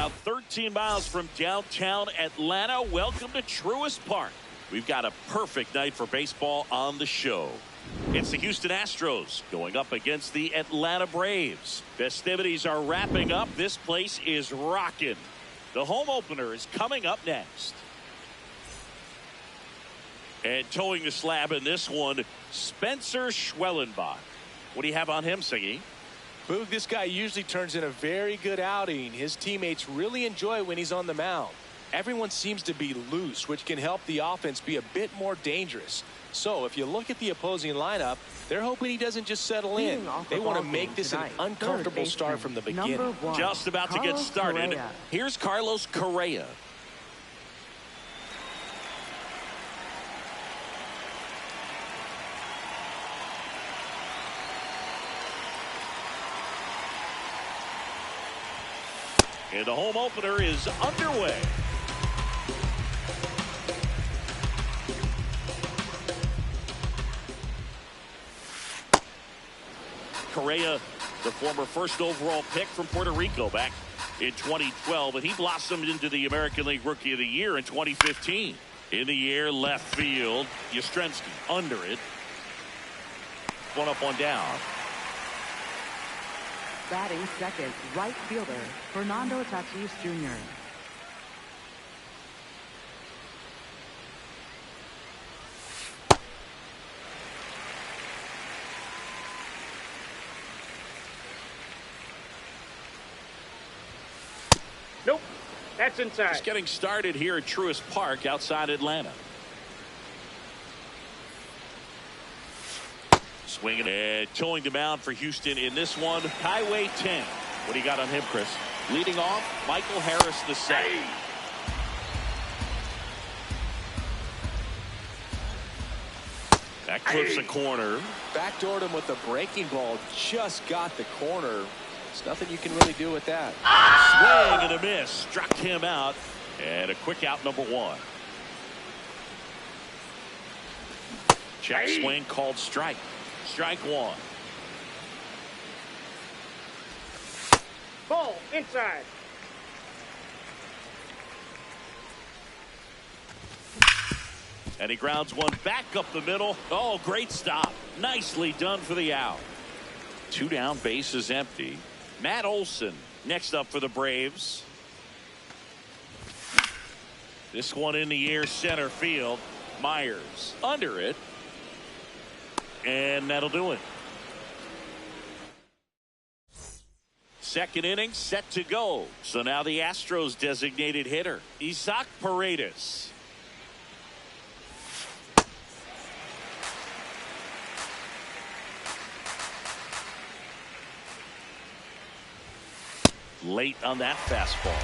About 13 miles from downtown Atlanta. Welcome to Truist Park. We've got a perfect night for baseball on the show. It's the Houston Astros going up against the Atlanta Braves. Festivities are wrapping up. This place is rocking. The home opener is coming up next. And towing the slab in this one, Spencer Schwellenbach. What do you have on him, Siggy? Boog, this guy usually turns in a very good outing. His teammates really enjoy when he's on the mound. Everyone seems to be loose, which can help the offense be a bit more dangerous. So if you look at the opposing lineup, they're hoping he doesn't just settle in. They want to make this an uncomfortable start from the beginning. Just about to get started. Correa. Here's Carlos Correa. And the home opener is underway. Correa, the former first overall pick from Puerto Rico back in 2012, and he blossomed into the American League Rookie of the Year in 2015. In the air, left field, Yastrzemski under it. One up, one down. Batting second, right fielder, Fernando Tatis Jr. Nope, that's inside. Just getting started here at Truist Park outside Atlanta. Swinging and towing the mound for Houston in this one, Highway 10. What do you got on him, Chris? Leading off, Michael Harris the second. That clips the corner. Backdoored him with a breaking ball. Just got the corner. There's nothing you can really do with that. Swing and a miss. Struck him out. And a quick out, number one. Check swing called strike. Strike one. Ball inside. And he grounds one back up the middle. Oh, great stop. Nicely done for the out. Two down, base is empty. Matt Olson next up for the Braves. This one in the air, center field. Myers under it. And that'll do it. Second inning set to go. So now the Astros designated hitter, Isaac Paredes. Late on that fastball.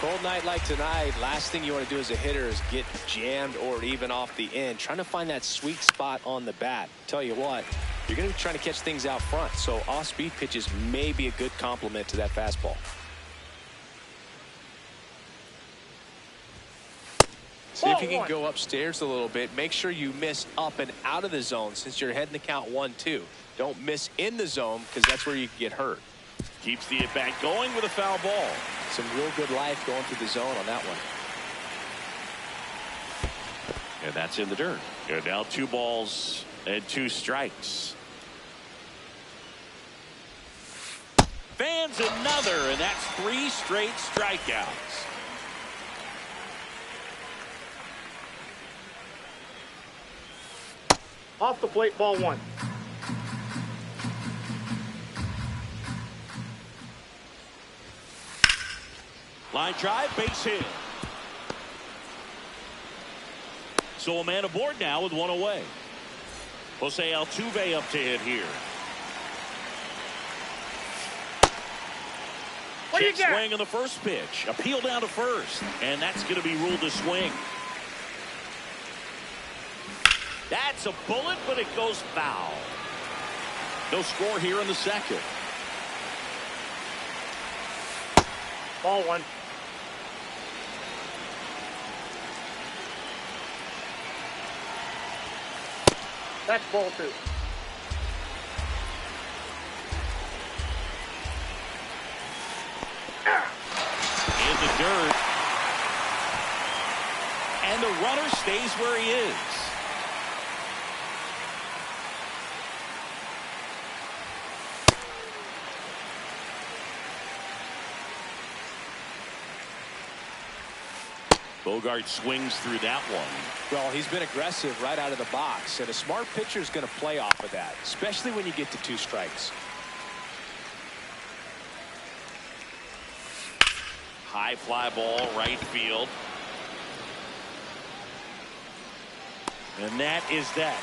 Cold night like tonight, last thing you want to do as a hitter is get jammed or even off the end. Trying to find that sweet spot on the bat. Tell you what, you're going to be trying to catch things out front. So off-speed pitches may be a good complement to that fastball. See if you can go upstairs a little bit. Make sure you miss up and out of the zone since you're heading the count 1-2. Don't miss in the zone because that's where you can get hurt. Keeps the at-bat going with a foul ball. Some real good life going through the zone on that one. And that's in the dirt. And now 2 balls and 2 strikes. Fans another, and that's 3 straight strikeouts. Off the plate, ball one. Line drive, base hit. So a man aboard now with 1 away. Jose Altuve up to hit here. What do you got? Swing on the first pitch. Appeal down to first. And that's going to be ruled a swing. That's a bullet, but it goes foul. No score here in the second. Ball one. That's ball two. In the dirt. And the runner stays where he is. Bogart swings through that one. Well, he's been aggressive right out of the box, and a smart pitcher is going to play off of that, especially when you get to 2 strikes. High fly ball, right field. And that is that.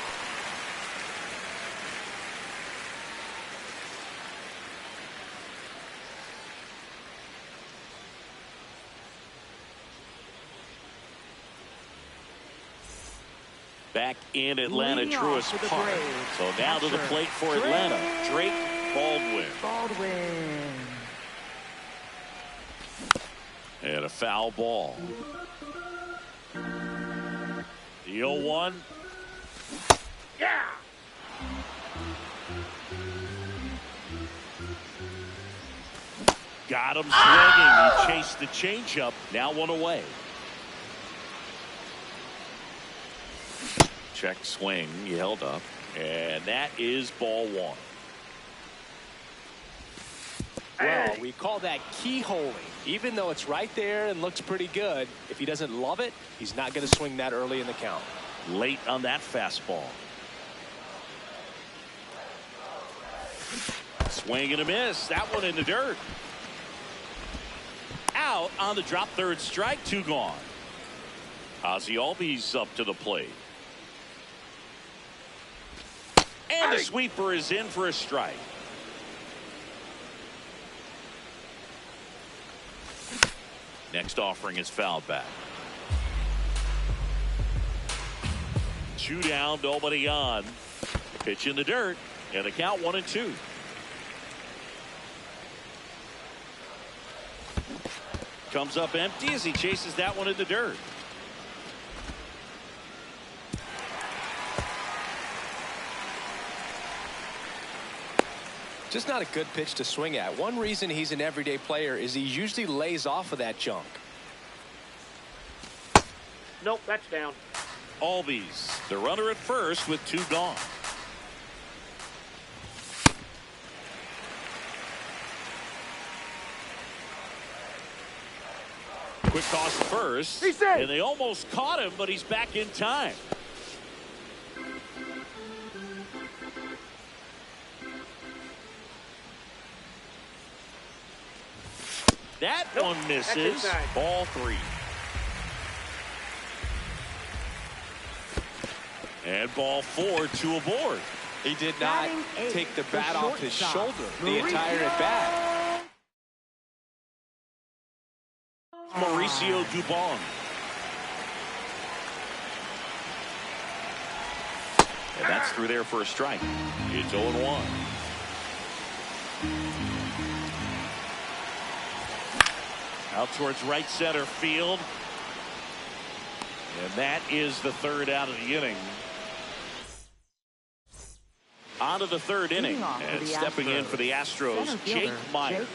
Back in Atlanta, Leading Truist off for the Park. Braves, So now to the catcher, plate for Atlanta, Drake Baldwin. Baldwin. And a foul ball. The 0-1. Yeah. Got him swinging. He chased the changeup. Now 1 away. Check swing. He held up. And that is ball 1. Well, we call that keyholing. Even though it's right there and looks pretty good, if he doesn't love it, he's not going to swing that early in the count. Late on that fastball. Swing and a miss. That one in the dirt. Out on the drop, 3rd strike, 2 gone. Ozzie Albies up to the plate. And the sweeper is in for a strike. Next offering is fouled back. 2 down, nobody on. Pitch in the dirt, and the count 1-2. Comes up empty as he chases that one in the dirt. Just not a good pitch to swing at. One reason he's an everyday player is he usually lays off of that junk. Nope, that's down. Albies, the runner at first with 2 gone. Quick toss to first. He's safe. And they almost caught him, but he's back in time. That Nope, one that's misses. inside. Ball 3. And ball 4, 2 aboard. He did not Batting eighth, take the the bat off his shortstop, shoulder the entire at bat. Mauricio Dubon. And that's through there for a strike. It's 0-1. Out towards right center field. And that is the 3rd out of the inning. On to the 3rd inning. And stepping in for the Astros, Jake Myers.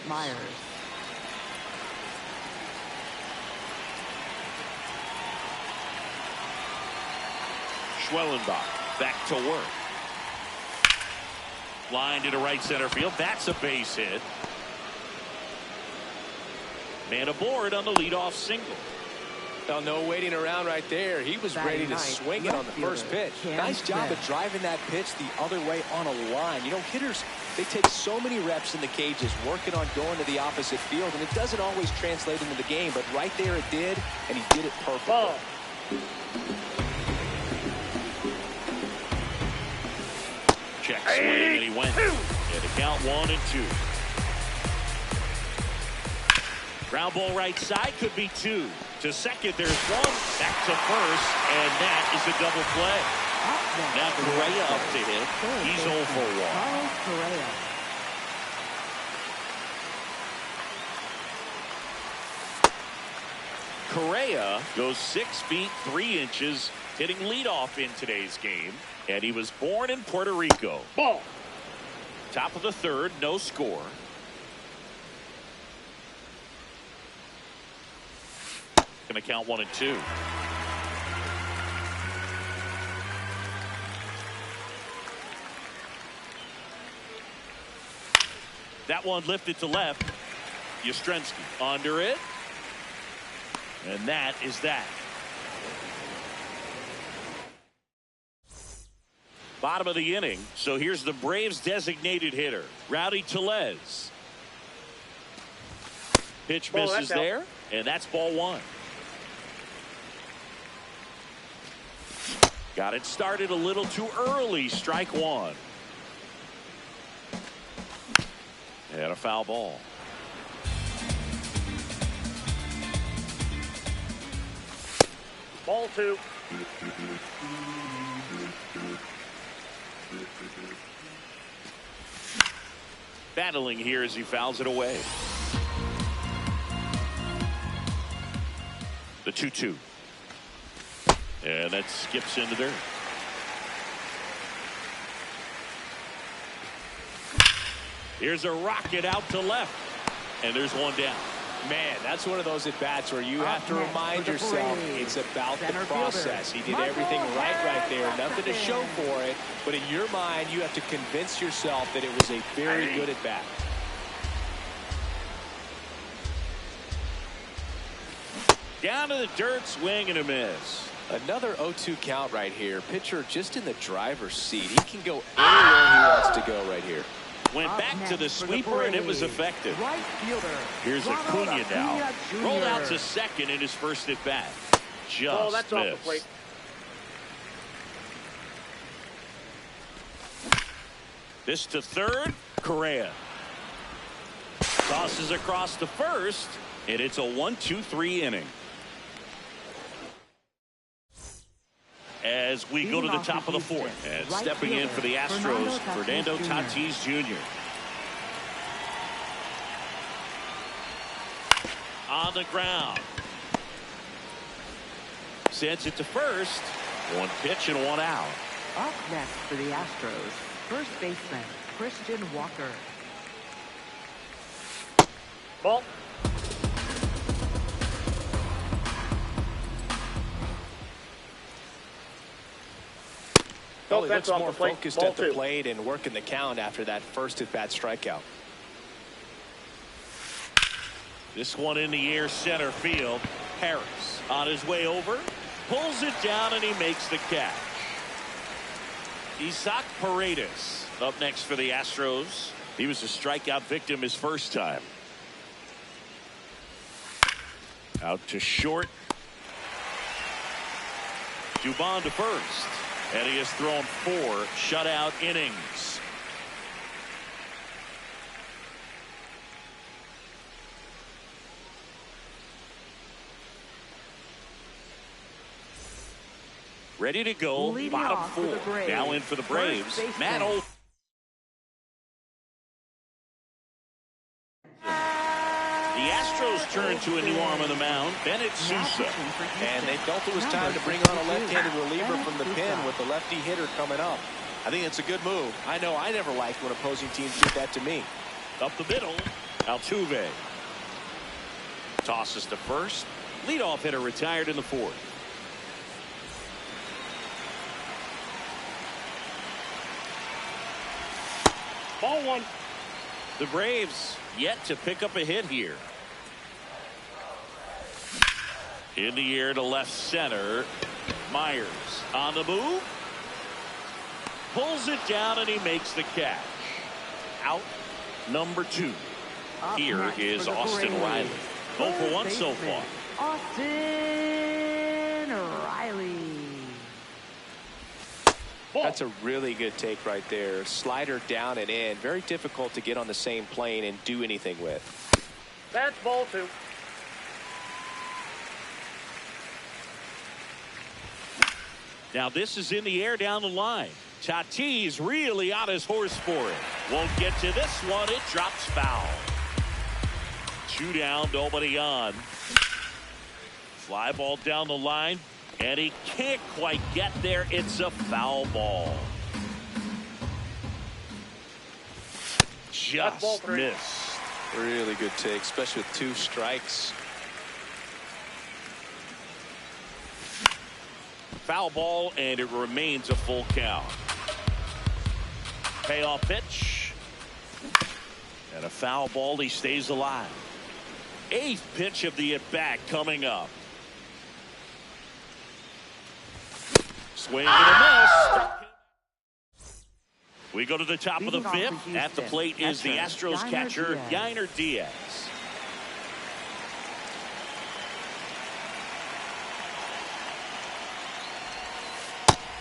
Schwellenbach back to work. Line to right center field. That's a base hit. Man aboard on the leadoff single. Well, no waiting around right there. He was ready to swing it on the first pitch. Nice job of driving that pitch the other way on a line. You know, hitters, they take so many reps in the cages working on going to the opposite field, and it doesn't always translate into the game, but right there it did, and he did it perfectly. Ball. Check swing, and he went. And the count 1-2. Ground ball right side, could be 2. To second, there's 1. Back to first, and that is a double play. Now Correa up to hit. He's 0 for 1. Correa goes 6 feet 3 inches, hitting leadoff in today's game. And he was born in Puerto Rico. Ball. Top of the 3rd, no score. making the count 1-2. That one lifted to left. Yastrzemski under it. And that is that. Bottom of the inning. So here's the Braves designated hitter, Rowdy Tellez. Pitch misses there, and that's ball one. Got it started a little too early. Strike one. And a foul ball. Ball two. Battling here as he fouls it away. The 2-2. And that skips into dirt. Here's a rocket out to left. And there's one down. Man, that's one of those at-bats where you have to remind yourself it's about the process. He did everything right there. Nothing to show for it. But in your mind, you have to convince yourself that it was a very good at-bat. Down to the dirt, swing and a miss. Another 0-2 count right here. Pitcher just in the driver's seat. He can go anywhere he wants to go right here. Went back to the sweeper and it was effective. Right fielder. Here's Acuna now. Rolled out to second in his first at bat. Just that's off the plate. This to third. Correa tosses across to first, and it's a 1-2-3 inning. As we go to the top of the fourth, and stepping in for the Astros, Fernando Tatis Jr. On the ground. Sends it to first. One pitch and one out. Up next for the Astros, first baseman Christian Walker. Ball. Well, he looks more focused at the plate and working the count after that first at-bat strikeout. This one in the air, center field. Harris on his way over, pulls it down, and he makes the catch. Isaac Paredes up next for the Astros. He was a strikeout victim his first time. Out to short. Dubon to first. And he has thrown 4 shutout innings. Ready to go. Leading Bottom off 4. for the Braves. Now in for the Braves. Matt Olson. The Astros turn to a new arm on the mound, Bennett Sousa. And they felt it was time to bring on a left-handed reliever from the pen with the lefty hitter coming up. I think it's a good move. I know I never liked when opposing teams did that to me. Up the middle, Altuve. Tosses to first. Leadoff hitter retired in the fourth. Ball one. The Braves yet to pick up a hit here. In the air to left center. Myers on the move. Pulls it down and he makes the catch. Out number 2. Here is Austin Riley. 0 for 1 so far. Austin Riley. Ball. That's a really good take right there. Slider down and in. Very difficult to get on the same plane and do anything with. That's ball 2. Now this is in the air down the line. Tatis really on his horse for it. Won't get to this one. It drops foul. 2 down, nobody on. Fly ball down the line, and he can't quite get there. It's a foul ball. Just missed. Really good take, especially with 2 strikes. foul ball, and it remains a full count. Payoff pitch. And a foul ball. He stays alive. 8th pitch of the at-bat coming up. Swing and a miss. We go to the top of the 5th. At the plate is the Astros catcher, Gm2 Diaz.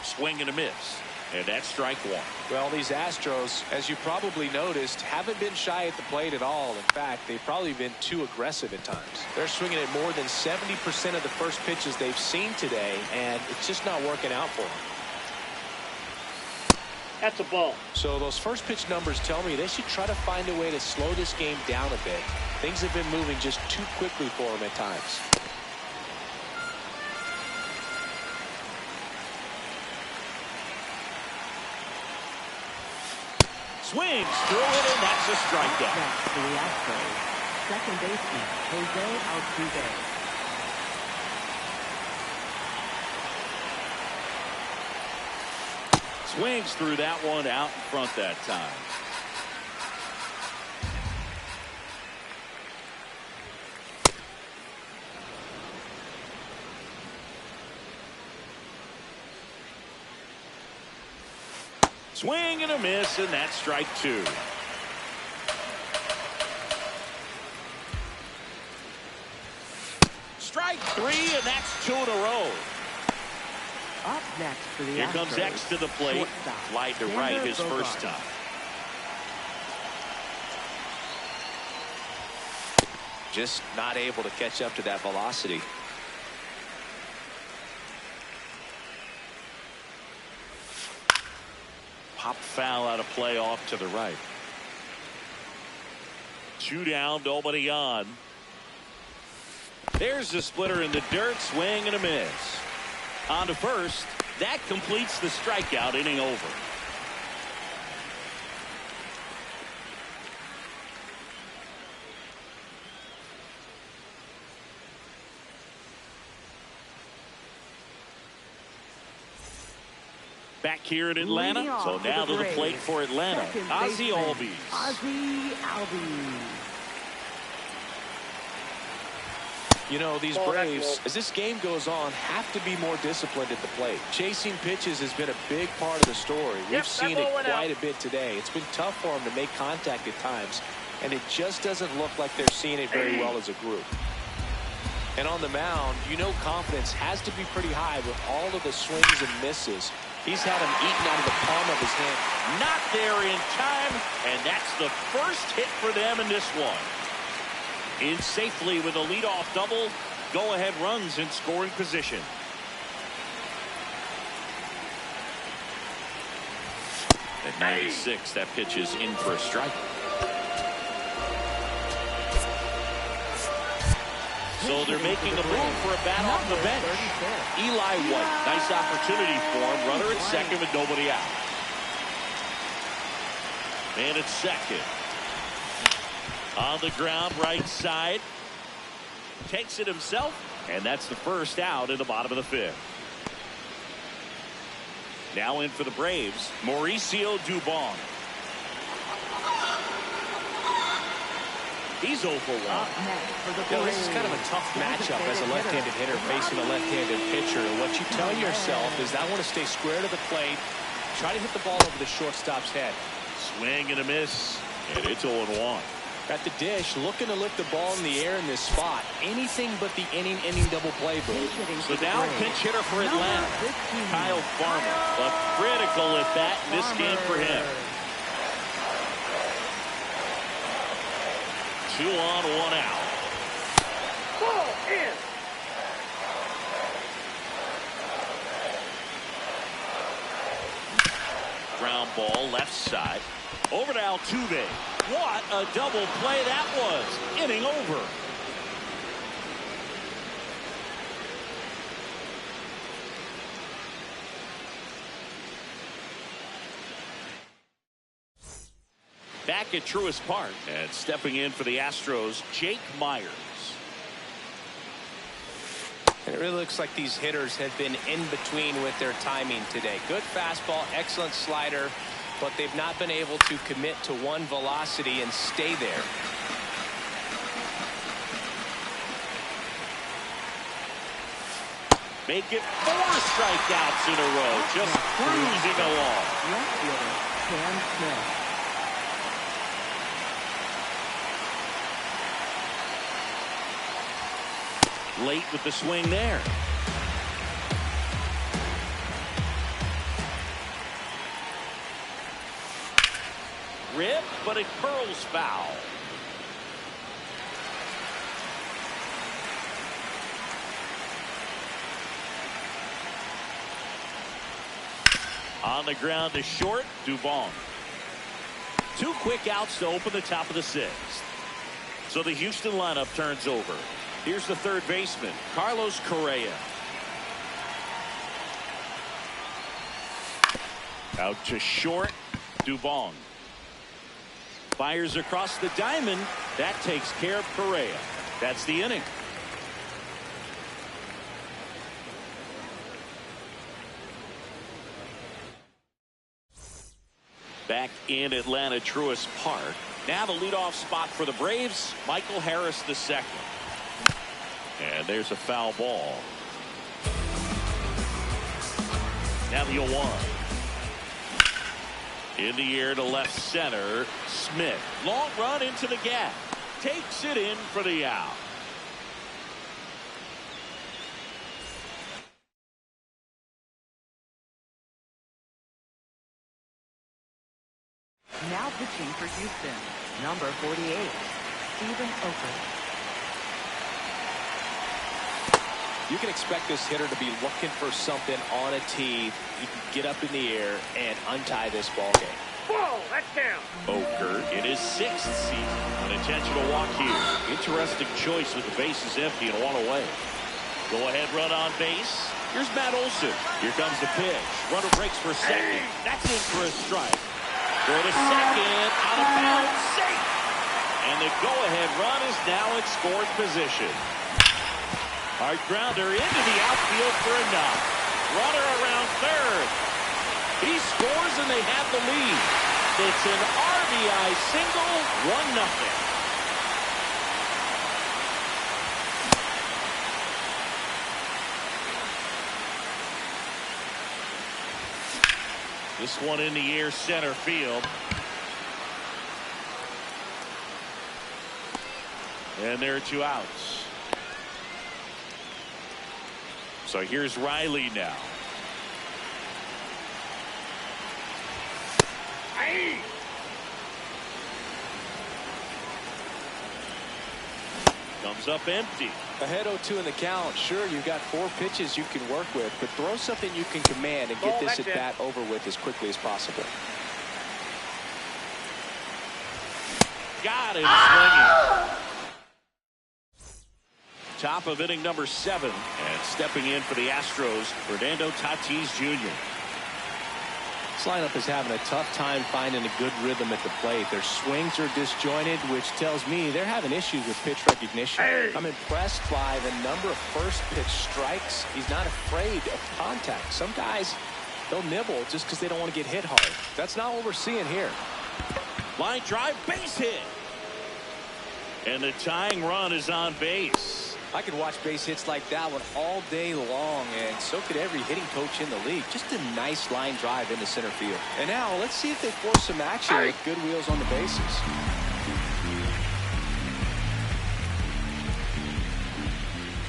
Swing and a miss. And that's strike 1. Well, these Astros, as you probably noticed, haven't been shy at the plate at all. In fact, they've probably been too aggressive at times. They're swinging at more than 70% of the first pitches they've seen today, and it's just not working out for them. That's a ball. So those first pitch numbers tell me they should try to find a way to slow this game down a bit. Things have been moving just too quickly for them at times. Swings through it, and that's a strikeout. Next for the Astros, second baseman, Jose Altuve. Swings through that one out in front that time. Swing and a miss, and that's strike 2. Strike 3, and that's 2 in a row. Up next for the Here Astros, comes X to the plate. shortstop, Fly to right his Bogart. first time. Just not able to catch up to that velocity. Pop foul out of play off to the right. 2 down, nobody on. There's the splitter in the dirt. Swing and a miss. On to first. That completes the strikeout. Inning over. Back here in Atlanta. So now to the plate for Atlanta, Ozzie Albies. Ozzie Albies. You know, these Braves, as this game goes on, have to be more disciplined at the plate. Chasing pitches has been a big part of the story. We've seen it quite a bit today. It's been tough for them to make contact at times, and it just doesn't look like they're seeing it very well as a group. And on the mound, you know confidence has to be pretty high with all of the swings and misses. He's had them eaten out of the palm of his hand. Not there in time, and that's the first hit for them in this one. In safely with a leadoff double. Go-ahead runs in scoring position. At 96, that pitch is in for a strike. So they're making a move for a bat off the bench. Eli White, nice opportunity for him. Runner at second with nobody out. And at second. On the ground, right side. Takes it himself, and that's the first out in the bottom of the 5th. Now in for the Braves, Mauricio Dubon. He's 0 for 1. This is kind of a tough matchup as a left-handed hitter facing a left-handed pitcher. What you tell yourself is I want to stay square to the plate, try to hit the ball over the shortstop's head. Swing and a miss, and it's 0-1. At the dish, looking to lift the ball in the air in this spot. Anything but the inning double play, Bruce. So now pinch hitter for Atlanta, Kyle Farmer. A critical at bat in this game for him. 2 on, 1 out. Ball in. Ground ball left side. Over to Altuve. What a double play that was. Inning over. Back at Truist Park, and stepping in for the Astros, Jake Myers. And it really looks like these hitters have been in between with their timing today. Good fastball, excellent slider, but they've not been able to commit to one velocity and stay there. Make it 4 strikeouts in a row, just cruising along. Left fielder, Cam Smith. Late with the swing there. Rip, but it curls foul. On the ground to short, Dubon. 2 quick outs to open the top of the 6th. So the Houston lineup turns over. Here's the third baseman, Carlos Correa. Out to short, Dubon. Fires across the diamond. That takes care of Correa. That's the inning. Back in Atlanta, Truist Park. Now the leadoff spot for the Braves, Michael Harris II. And there's a foul ball. Now the 0-1. In the air to left center, Smith. Long run into the gap. Takes it in for the out. Now pitching for Houston, number 48, Stephen Oakland. You can expect this hitter to be looking for something on a tee. He can get up in the air and untie this ball game. Whoa, that's down. Oker in his 6th season. An intentional walk here. Interesting choice with the bases empty and 1 away. Go ahead run on base. Here's Matt Olson. Here comes the pitch. Runner breaks for second. That's in for a strike. Go to second. Out of bounds. Safe. And the go ahead run is now in scoring position. Hard grounder into the outfield for a knock. Runner around third. He scores and they have the lead. It's an RBI single, 1-0. This one in the air center field. And there are 2 outs. So here's Riley now. Hey. Comes up empty. Ahead 0-2 in the count. Sure, you've got 4 pitches you can work with, but throw something you can command and get this at bat over with as quickly as possible. Got him swinging. Top of inning number 7, and stepping in for the Astros, Fernando Tatis Jr. This lineup is having a tough time finding a good rhythm at the plate. Their swings are disjointed, which tells me they're having issues with pitch recognition. Hey. I'm impressed by the number of first pitch strikes. He's not afraid of contact. Some guys, they'll nibble just because they don't want to get hit hard. That's not what we're seeing here. Line drive, base hit. And the tying run is on base. I could watch base hits like that one all day long, and so could every hitting coach in the league. Just a nice line drive into center field. And now let's see if they force some action with good wheels on the bases.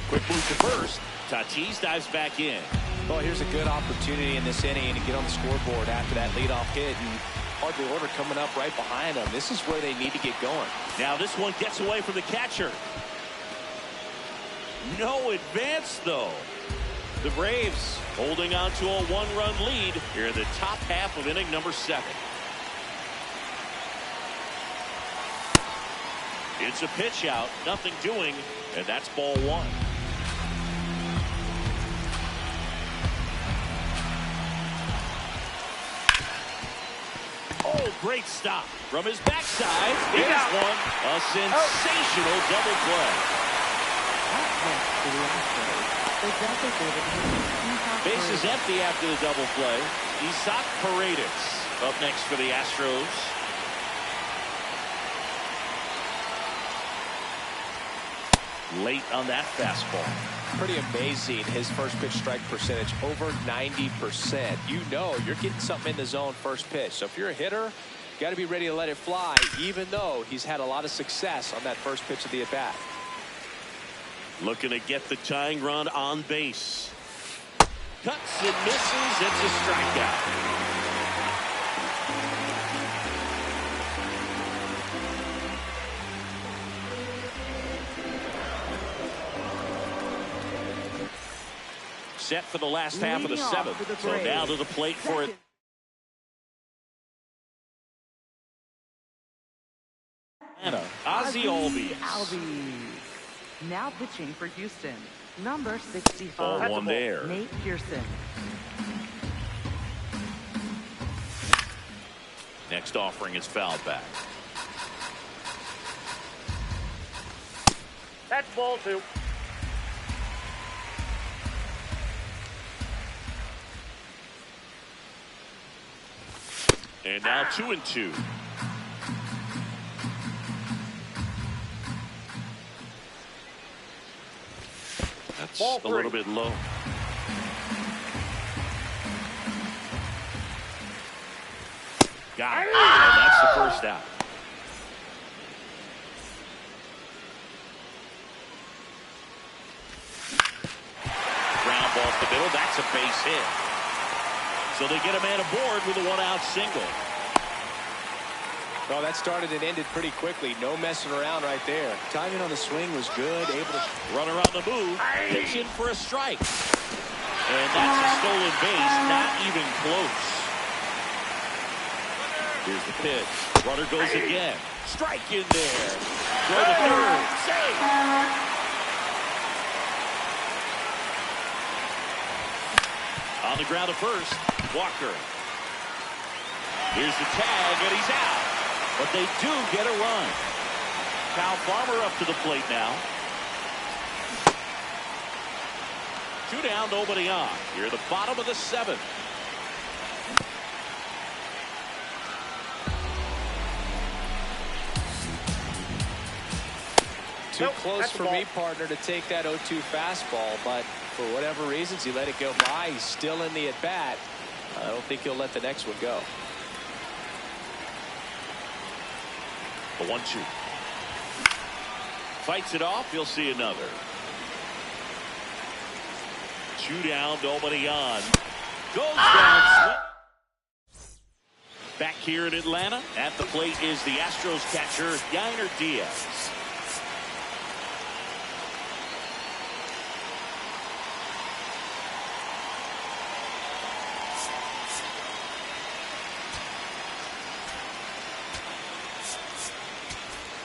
Quick move to first. Tatis dives back in. Well, here's a good opportunity in this inning to get on the scoreboard after that leadoff hit, and hardly order coming up right behind them. This is where they need to get going. Now this one gets away from the catcher. No advance, though. The Braves holding on to a 1-run lead here in the top half of inning number 7. It's a pitch out, nothing doing, and that's ball 1. Oh, great stop from his backside. He got one. A sensational double play. hits for the Astros. The designated hitter. Base is empty after the double play. Isaac Paredes up next for the Astros. Late on that fastball. Pretty amazing. His first pitch strike percentage over 90%. You know you're getting something in the zone first pitch. So if you're a hitter, you got to be ready to let it fly, even though he's had a lot of success on that first pitch of the at bat. Looking to get the tying run on base. Cuts and misses. It's a strikeout. Set for the last half of the seventh. So now to the plate for it. Ozzie Albies. Now pitching for Houston, number 65. 0-1 there. Nate Pearson. Next offering is fouled back. That's ball 2. And now 2-2. That's Ball a little bit low. Got it. And that's the first out. Ground ball to the middle. That's a base hit. So they get a man aboard with a one-out single. Well, that started and ended pretty quickly. No messing around right there. Timing on the swing was good. Able to runner on the move. Pitching for a strike. And that's a stolen base. Not even close. Here's the pitch. Runner goes again. Strike in there. Throw to third. Save. On the ground at first. Walker. Here's the tag, and he's out. But they do get a run. Kyle Farmer up to the plate now. 2 down, nobody on. Here at the bottom of the 7th. Too close for me, partner, to take that 0-2 fastball, but for whatever reasons, he let it go by. He's still in the at-bat. I don't think he'll let the next one go. The 1-2. Fights it off. You'll see another. 2 down, nobody on. Goes down. Back here in Atlanta, at the plate is the Astros catcher, Yainer Diaz.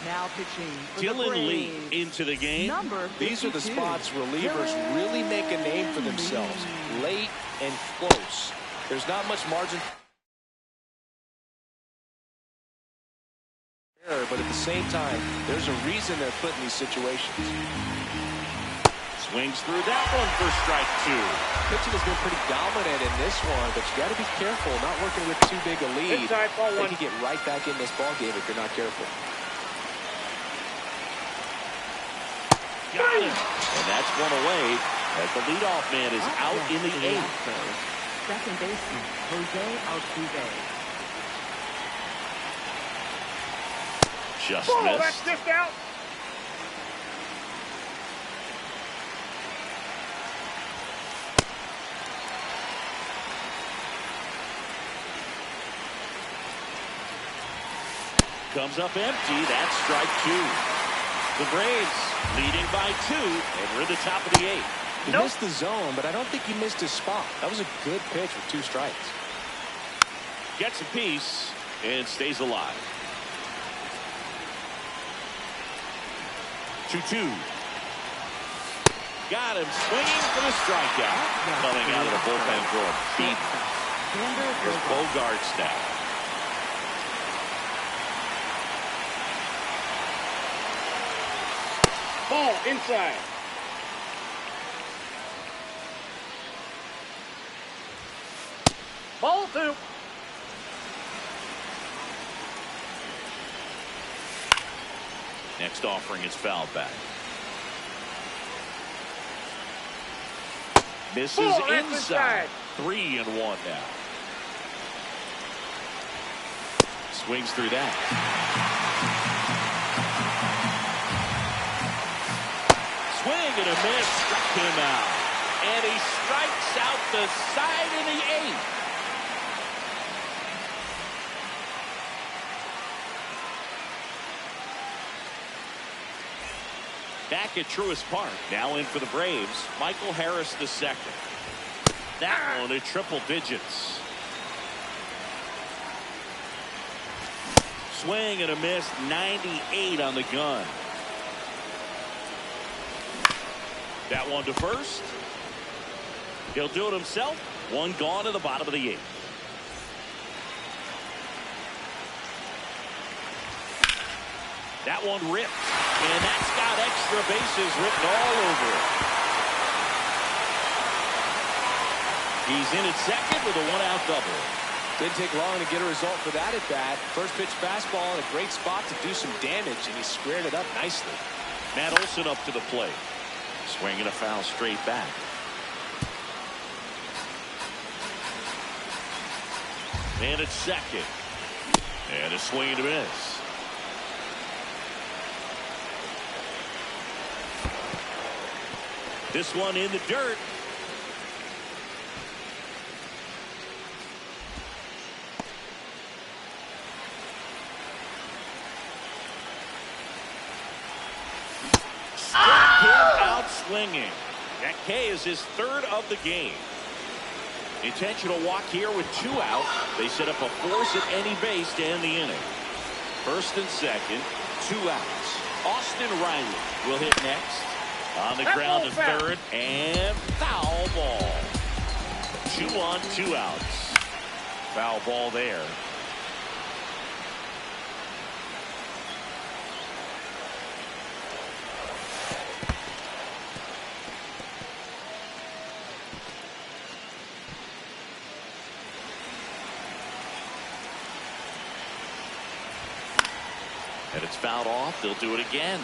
Now pitching for Dylan the Lee Braves. into the game. Number 52. These are the spots relievers really make a name for themselves. Late and close. There's not much margin. But at the same time, there's a reason they're put in these situations. Swings through that one for strike 2. Pitching has been pretty dominant in this one, but you got to be careful not working with too big a lead. Inside, ball 1. They can get right back in this ball game if you're not careful. Got it. And that's one away as the leadoff man is out in the 8th. Second baseman, Jose Altuve. Just Oh, missed. that's just out. Comes up empty. That's strike 2. The Braves leading by 2, and we're at the top of the 8th. He missed the zone, but I don't think he missed his spot. That was a good pitch with 2 strikes. Gets a piece and stays alive. 2-2. Got him swinging for the strikeout. Coming out of the bullpen for a beat. There's Bogarts now. Ball inside. Ball 2. Next offering is fouled back. Misses inside. 3-1 now. Swings through that. Swing and a miss. Struck him out. And he strikes out the side in the 8th. Back at Truist Park. Now in for the Braves, Michael Harris II. That one at triple digits. Swing and a miss. 98 on the gun. That one to first. He'll do it himself. One gone to the bottom of the 8th. That one ripped. And that's got extra bases written all over it. He's in at second with a 1-out double. Didn't take long to get a result for that at bat. First pitch fastball in a great spot to do some damage, and he squared it up nicely. Matt Olson up to the plate. Swinging a foul straight back. And it's second. And a swing and a miss. This one in the dirt. Struck him out swinging. That K is his 3rd of the game. Intentional walk here with 2 out. They set up a force at any base to end the inning. First and second, 2 outs. Austin Riley will hit next. On the ground to third, and foul ball. 2 on, 2 outs. Foul ball there. And it's fouled off. They'll do it again.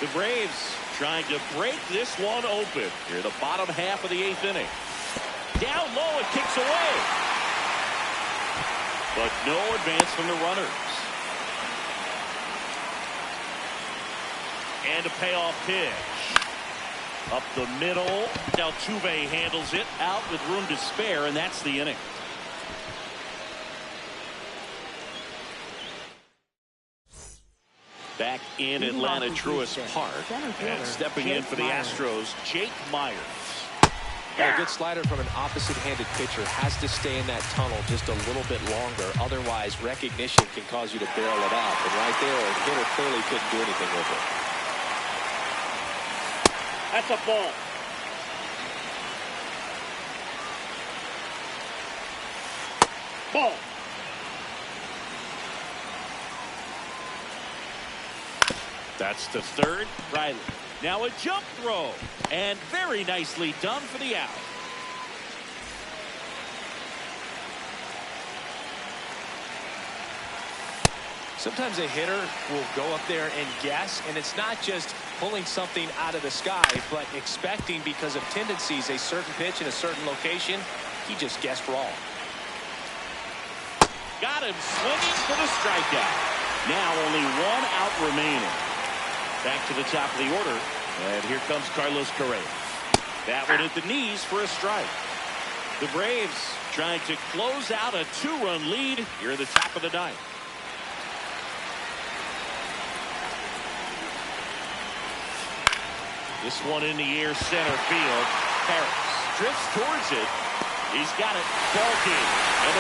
The Braves trying to break this one open here, the bottom half of the 8th inning. Down low, it kicks away. But no advance from the runners. And a payoff pitch. Up the middle. Altuve handles it out with room to spare, and that's the inning. Back in Atlanta, Truist Park, and stepping in for the Astros, Jake Myers. A good slider from an opposite-handed pitcher has to stay in that tunnel just a little bit longer. Otherwise, recognition can cause you to barrel it up. And right there, a hitter clearly couldn't do anything with it. That's a ball. Ball. That's the third. Riley. Now a jump throw. And very nicely done for the out. Sometimes a hitter will go up there and guess, and it's not just pulling something out of the sky, but expecting because of tendencies a certain pitch in a certain location. He just guessed wrong. Got him swinging for the strikeout. Now only 1 out remaining. Back to the top of the order, and here comes Carlos Correa. That one at the knees for a strike. The Braves trying to close out a 2-run lead here at the top of the 9th. This one in the air, center field. Harris drifts towards it. He's got it. Ball game. And the